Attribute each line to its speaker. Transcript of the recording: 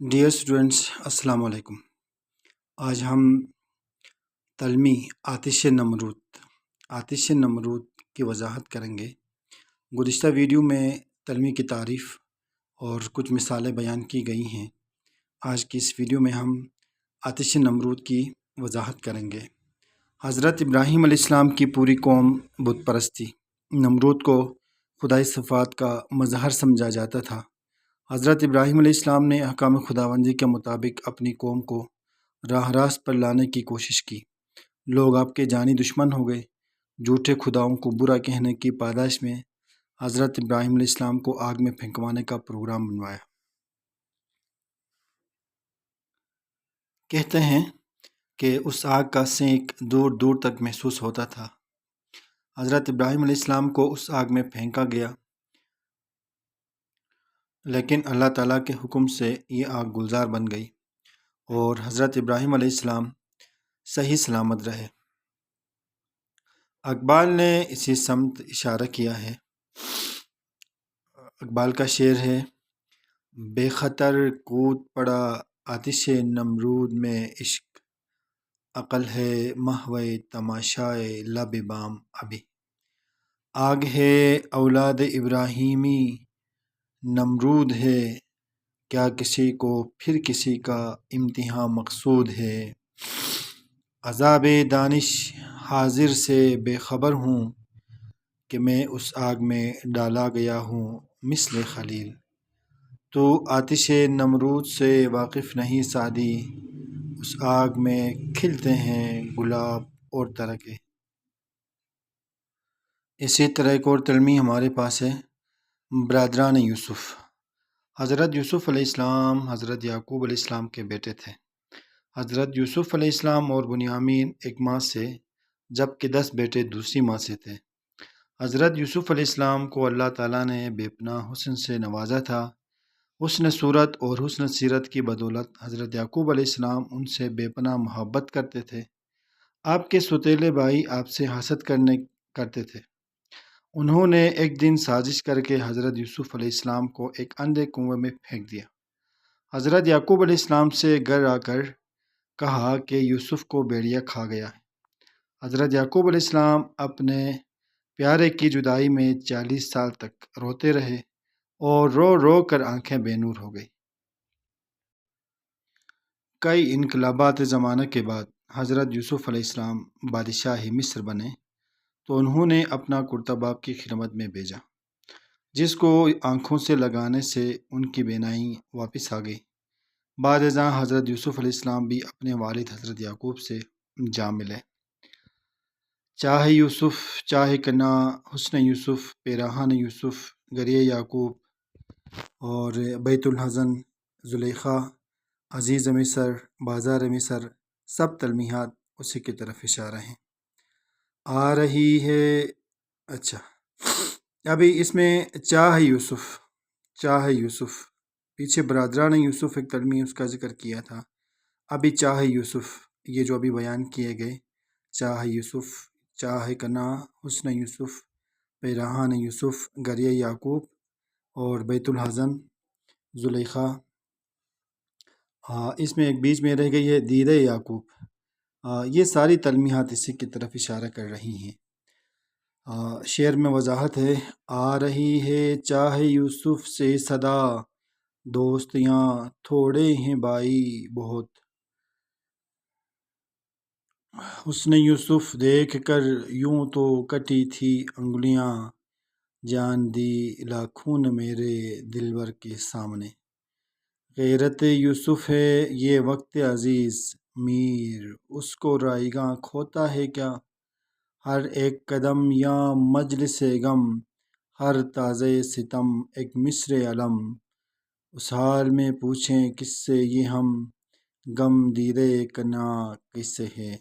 Speaker 1: Dear students, السلام علیکم۔ آج ہم تلمی آتش نمرود کی وضاحت کریں گے۔ گزشتہ ویڈیو میں تلمی کی تعریف اور کچھ مثالیں بیان کی گئی ہیں۔ آج کی اس ویڈیو میں ہم آتش نمرود کی وضاحت کریں گے۔ حضرت ابراہیم علیہ السلام کی پوری قوم بت پرست تھی۔ نمرود کو خدائی صفات کا مظہر سمجھا جاتا تھا۔ حضرت ابراہیم علیہ السلام نے احکام خداوندی کے مطابق اپنی قوم کو راہ راست پر لانے کی کوشش کی۔ لوگ آپ کے جانی دشمن ہو گئے۔ جھوٹے خداؤں کو برا کہنے کی پاداش میں حضرت ابراہیم علیہ السلام کو آگ میں پھینکوانے کا پروگرام بنوایا۔ کہتے ہیں کہ اس آگ کا سینک دور دور تک محسوس ہوتا تھا۔ حضرت ابراہیم علیہ السلام کو اس آگ میں پھینکا گیا، لیکن اللہ تعالیٰ کے حکم سے یہ آگ گلزار بن گئی اور حضرت ابراہیم علیہ السلام صحیح سلامت رہے۔ اقبال نے اسی سمت اشارہ کیا ہے۔ اقبال کا شعر ہے: بے خطر کود پڑا آتش نمرود میں عشق، عقل ہے محو تماشائے لب بام ابھی۔ آگ ہے اولاد ابراہیمی نمرود ہے، کیا کسی کو پھر کسی کا امتحان مقصود ہے۔ عذاب دانش حاضر سے بے خبر ہوں، کہ میں اس آگ میں ڈالا گیا ہوں مثل خلیل۔ تو آتش نمرود سے واقف نہیں سعدی، اس آگ میں کھلتے ہیں گلاب اور ترکے۔ اسی طرح ایک اور تلمی ہمارے پاس ہے: برادران یوسف۔ حضرت یوسف علیہ السلام حضرت یعقوب علیہ السلام کے بیٹے تھے۔ حضرت یوسف علیہ السلام اور بنیامین ایک ماں سے، جبکہ 10 بیٹے دوسری ماں سے تھے۔ حضرت یوسف علیہ السلام کو اللہ تعالیٰ نے بے پناہ حسن سے نوازا تھا۔ حسن صورت اور حسن سیرت کی بدولت حضرت یعقوب علیہ السلام ان سے بے پناہ محبت کرتے تھے۔ آپ کے سوتیلے بھائی آپ سے حسد کرتے تھے۔ انہوں نے ایک دن سازش کر کے حضرت یوسف علیہ السلام کو ایک اندھے کنویں میں پھینک دیا۔ حضرت یعقوب علیہ السلام سے گھر آ کر کہا کہ یوسف کو بھیڑیا کھا گیا ہے۔ حضرت یعقوب علیہ السلام اپنے پیارے کی جدائی میں 40 سال تک روتے رہے اور رو رو کر آنکھیں بے نور ہو گئی۔ کئی انقلابات زمانہ کے بعد حضرت یوسف علیہ السلام بادشاہ مصر بنے تو انہوں نے اپنا کرتا باپ کی خدمت میں بھیجا، جس کو آنکھوں سے لگانے سے ان کی بینائی واپس آ گئی۔ بعد ازاں حضرت یوسف علیہ السلام بھی اپنے والد حضرت یعقوب سے جا ملے۔ چاہے یوسف چاہے کنا، حسن یوسف پیراہن یوسف، گریہ یعقوب اور بیت الحزن، زلیخا، عزیز مصر، بازار مصر، سب تلمیحات اسی کی طرف اشارہ ہیں۔ آ رہی ہے اچھا ابھی اس میں چاہے یوسف پیچھے برادران یوسف ایک تلمی اس کا ذکر کیا تھا۔ ابھی چاہے یوسف، یہ جو ابھی بیان کیے گئے، چاہے یوسف، چاہے کنا، حسن یوسف، پیراہن یوسف، گریہ یعقوب اور بیت الحزن، زلیخا، اس میں ایک بیچ میں رہ گئی ہے دیدہ یعقوب۔ یہ ساری تلمیحات اسی کی طرف اشارہ کر رہی ہیں۔ شعر میں وضاحت ہے: آ رہی ہے چاہے یوسف سے صدا، دوستیاں تھوڑے ہیں بھائی بہت۔ حسن یوسف دیکھ کر یوں تو کٹی تھی انگلیاں، جان دی لاکھوں نے میرے دلبر کے سامنے۔ غیرت یوسف ہے یہ وقت عزیز، میر اس کو رائیگاں کھوتا ہے کیا؟ ہر ایک قدم یا مجلس غم، ہر تازہ ستم ایک مصر علم۔ اس حال میں پوچھیں کس سے یہ ہم، غم دیدہ کنا کس سے ہے؟